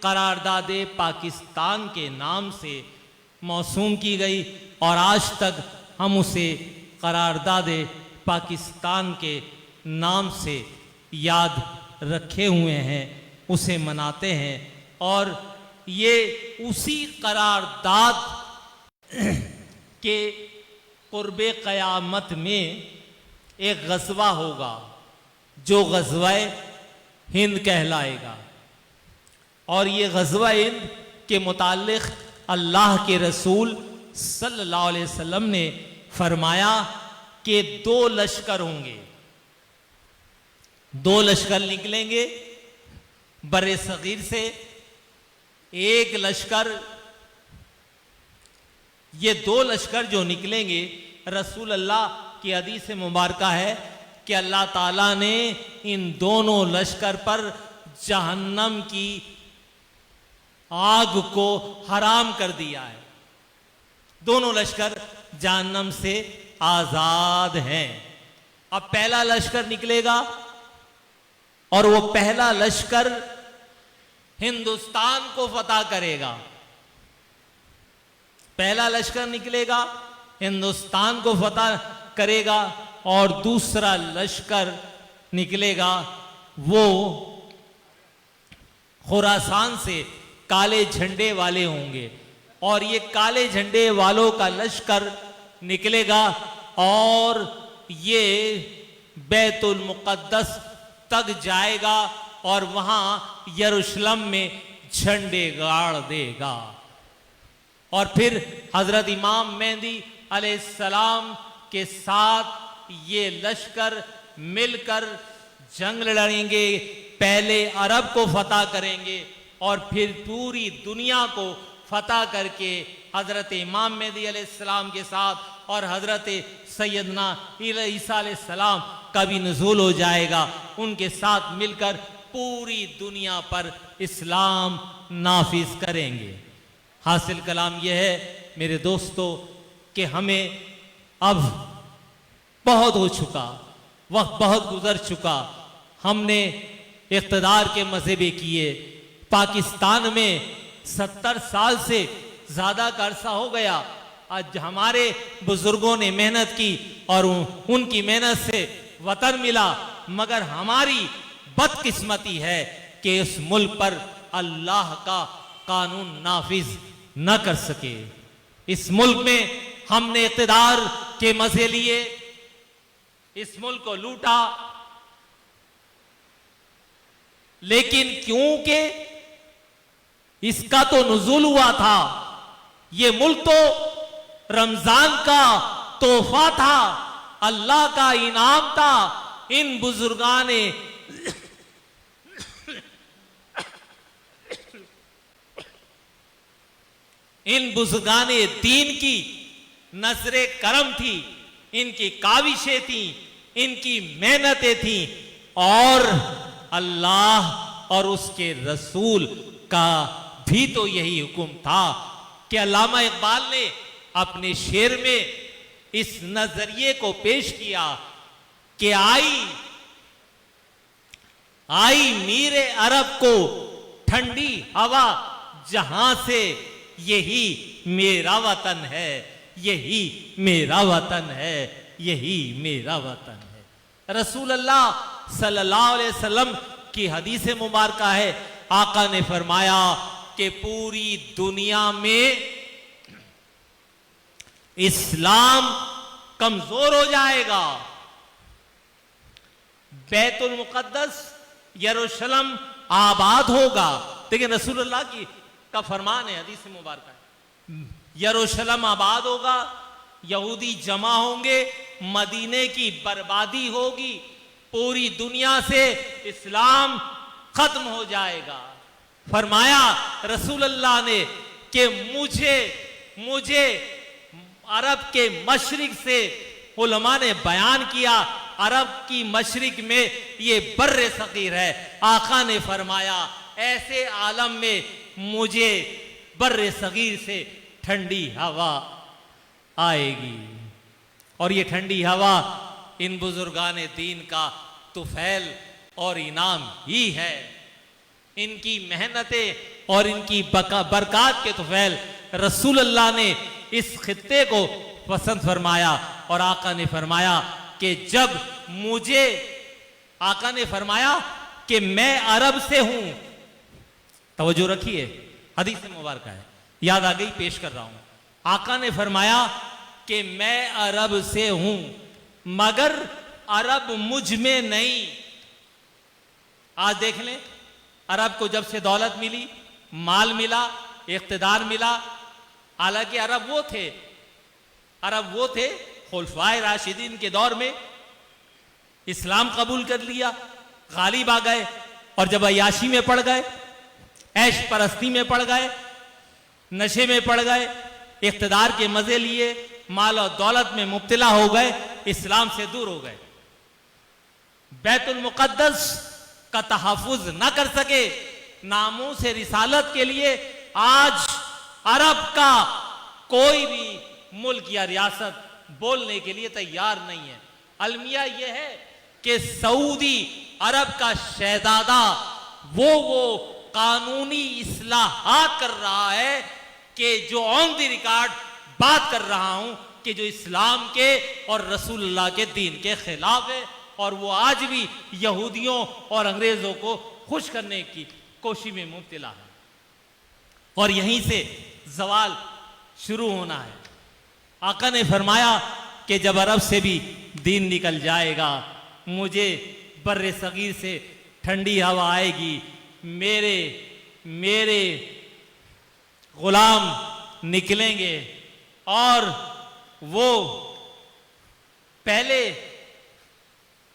करारदाद पाकिस्तान के नाम से मौसूम की गई और आज तक हम उसे करारदाद पाकिस्तान के नाम से याद रखे हुए हैं, उसे मनाते हैं। और ये उसी करारदाद के कुर्बे क़यामत में एक ग़ज़वा होगा जो ग़ज़वा-ए हिंद कहलाएगा। और ये ग़ज़वा हिंद के मुताल्लिक़ अल्लाह के रसूल सल्लल्लाहु अलैहि वसल्लम ने फरमाया कि 2 लश्कर होंगे, 2 लश्कर निकलेंगे बर्रे सगीर से। एक लश्कर, ये 2 लश्कर जो निकलेंगे, रसूल अल्लाह की हदीस मुबारका है कि अल्लाह ताला ने इन दोनों लश्कर पर जहन्नम की आग को हराम कर दिया है। दोनों लश्कर जहन्नम से आजाद हैं। अब पहला लश्कर निकलेगा और वो पहला लश्कर हिंदुस्तान को फतह करेगा। पहला लश्कर निकलेगा, हिंदुस्तान को फतह करेगा, और दूसरा लश्कर निकलेगा, वो खुरासान से काले झंडे वाले होंगे। और ये काले झंडे वालों का लश्कर निकलेगा और ये बैतुल मुक़द्दस तक जाएगा और वहां यरूशलेम में झंडे गाड़ देगा। और फिर हजरत इमाम मेहदी अलैहिस्सलाम के साथ ये लश्कर मिलकर जंग लड़ेंगे। पहले अरब को फतह करेंगे और फिर पूरी दुनिया को फतह करके हजरत इमाम मेहदी अलैहिस्सलाम के साथ और हजरत सैयदना ईसा अलैहिस्सलाम का भी नुज़ूल हो जाएगा। उनके साथ मिलकर पूरी दुनिया पर इस्लाम नाफिज करेंगे। हासिल कलाम यह है मेरे दोस्तों कि हमें अब बहुत हो चुका, वक्त बहुत गुजर चुका। हमने इक़्तिदार के मज़े भी किए। पाकिस्तान में 70 साल से ज़्यादा का अरसा हो गया। आज हमारे बुजुर्गों ने मेहनत की और उनकी मेहनत से वतन मिला, मगर हमारी बदकिस्मती है कि इस मुल्क पर अल्लाह का कानून नाफिज न कर सके। इस मुल्क में हमने इक़्तिदार के मजे लिए, इस मुल्क को लूटा, लेकिन क्योंकि इसका तो नुज़ूल हुआ था, ये मुल्क तो रमजान का तोहफा था, अल्लाह का इनाम था। इन बुजुर्गाने दीन की नजरे करम थी, इनकी काविशें थी, इनकी मेहनतें थी, और अल्लाह और उसके रसूल का भी तो यही हुक्म था कि अल्लामा इकबाल ने अपने शेर में इस नजरिए को पेश किया कि आई मीरे अरब को ठंडी हवा जहां से, यही मेरा वतन है, यही मेरा वतन है, यही मेरा वतन है। रसूल अल्लाह सल्लल्लाहु अलैहि वसल्लम की हदीस मुबारका है, आका ने फरमाया कि पूरी दुनिया में इस्लाम कमजोर हो जाएगा, बैतुल मुक़द्दस यरूशलेम आबाद होगा। देखिए रसूलुल्लाह की का फरमान है, हदीस मुबारक है, यरूशलेम आबाद होगा, यहूदी जमा होंगे, मदीने की बर्बादी होगी, पूरी दुनिया से इस्लाम खत्म हो जाएगा। फरमाया रसूलुल्लाह ने कि मुझे अरब के मशरिक से उलमा ने बयान किया, अरब की मशरिक में ये बर्रे सगीर है। आका ने फरमाया ऐसे आलम में मुझे बर्रे सगीर से ठंडी हवा आएगी, और ये ठंडी हवा इन बुजुर्गान दीन का तुफैल और इनाम ही है। इनकी मेहनतें और इनकी बरकत के तुफैल रसूलुल्लाह ने इस खित्ते को पसंद फरमाया। और आका ने फरमाया कि जब मुझे, आका ने फरमाया कि मैं अरब से हूं, तवज्जो रखिए, हदीस मुबारक है, याद आ गई, पेश कर रहा हूं। आका ने फरमाया कि मैं अरब से हूं मगर अरब मुझ में नहीं। आज देख लें, अरब को जब से दौलत मिली, माल मिला, इख्तिदार मिला, हालांकि अरब वो थे खुलफाए राशिदीन के दौर में, इस्लाम कबूल कर लिया, गालिब आ गए, और जब अयाशी में पड़ गए, ऐश परस्ती में पड़ गए, नशे में पड़ गए, इख्तिदार के मजे लिए, माल और दौलत में मुब्तला हो गए, इस्लाम से दूर हो गए, बैतुल मुक़द्दस का तहफ़्फ़ुज़ न कर सके, नामों से रिसालत के लिए आज अरब का कोई भी मुल्क या रियासत बोलने के लिए तैयार नहीं है। अलमिया यह है कि सऊदी अरब का शहजादा वो कानूनी इस्लाहात कर रहा है कि जो ऑन द रिकॉर्ड बात कर रहा हूं कि जो इस्लाम के और रसूलुल्लाह के दीन के खिलाफ है, और वो आज भी यहूदियों और अंग्रेजों को खुश करने की कोशिश में मुब्तला है, और यहीं से जवाल शुरू होना है। आका ने फरमाया कि जब अरब से भी दीन निकल जाएगा, मुझे बर्रे सगीर से ठंडी हवा आएगी, मेरे गुलाम निकलेंगे, और वो पहले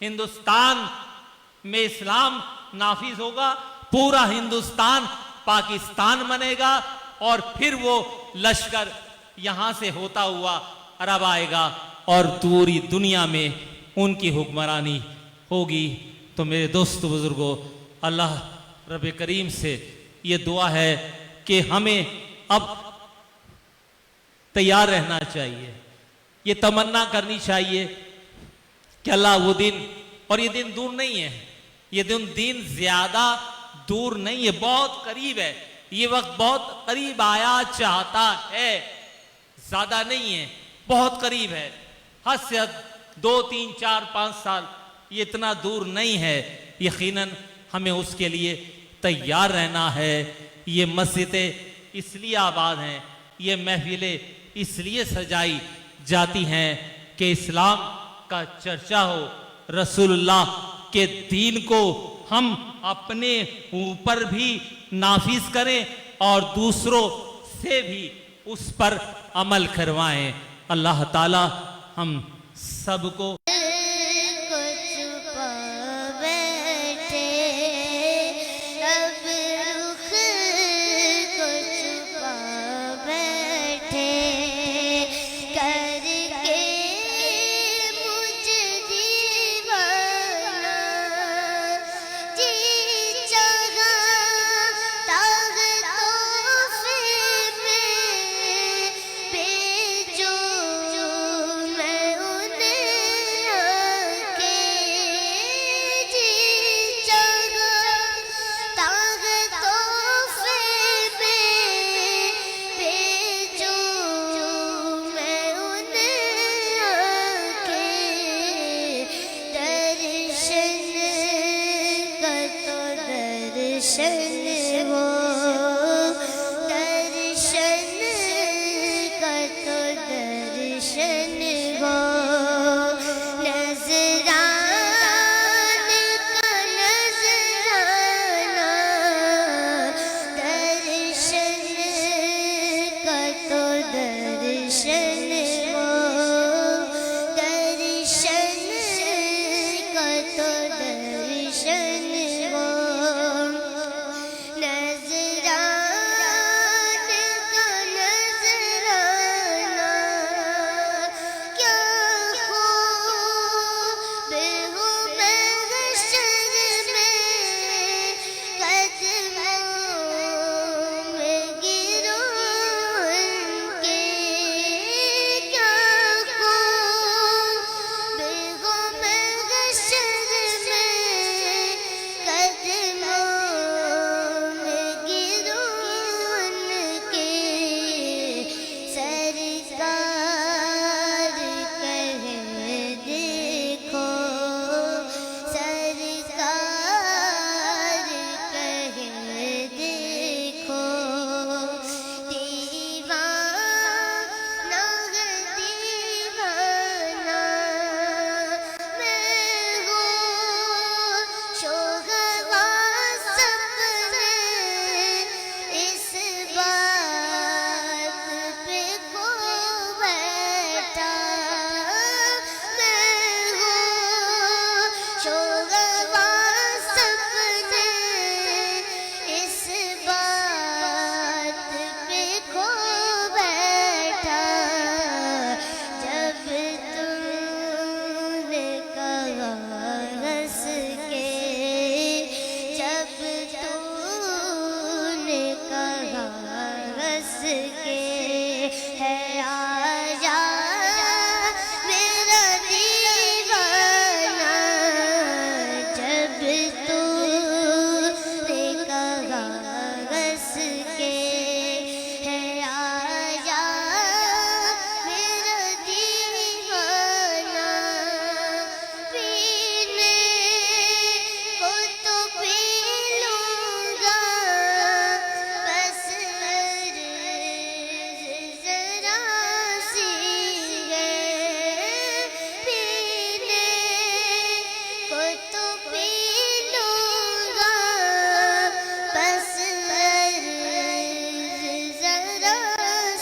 हिंदुस्तान में इस्लाम नाफिज होगा, पूरा हिंदुस्तान पाकिस्तान बनेगा, और फिर वो लश्कर यहां से होता हुआ अरब आएगा और पूरी दुनिया में उनकी हुक्मरानी होगी। तो मेरे दोस्त बुजुर्गों, अल्लाह रब करीम से ये दुआ है कि हमें अब तैयार रहना चाहिए, ये तमन्ना करनी चाहिए कि अल्लाह वो दिन, और ये दिन दूर नहीं है, ये दिन ज्यादा दूर नहीं है, बहुत करीब है, ये वक्त बहुत करीब आया चाहता है, ज्यादा नहीं है, बहुत करीब है, हद से हद 2, 3, 4, 5 साल, ये इतना दूर नहीं है। यकीनन हमें उसके लिए तैयार रहना है। ये मस्जिदें इसलिए आबाद हैं, ये महफिलें इसलिए सजाई जाती हैं कि इस्लाम का चर्चा हो, रसूलुल्लाह के दीन को हम अपने ऊपर भी नाफिज करें और दूसरों से भी उस पर अमल करवाएं। अल्लाह ताला हम सबको हंस के है आजा मेरा दीवाना, जब तूने कहा हंस के है आजा मेरा दीवाना, पीने को तो पी लूंगा बस जरा सी है, पीने को तो पी लूंगा बस जरा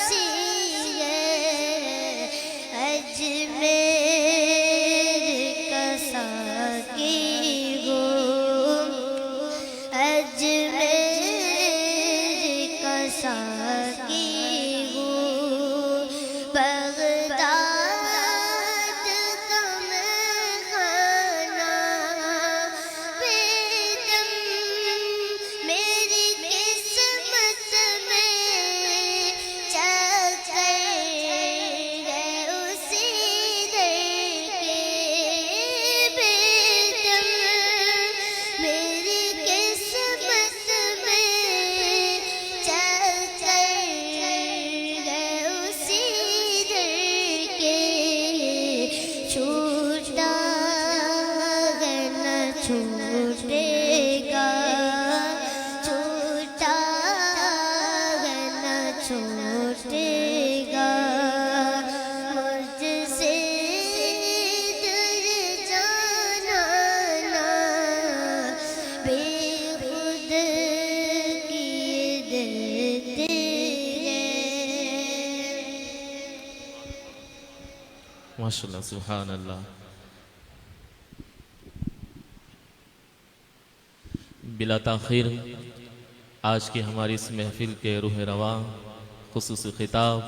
सी है, अजमेर का साकी वो, अजमेर का साकी वो, बगदाद का मैखाना, बेदम मेरी किस्मत में चल गए उसी दर के, बेदम मेरी किस्मत में चल गए उसी दर के, छूटा है न छूटेगा, छूटा है न छूटेगा, मुझसे दूर जाना ना, बेखुद किए देते हैं। माशाल्लाह, सुभान अल्लाह। बिला ताखीर आज की हमारी इस महफिल के रूह रवां खुसूसी खिताब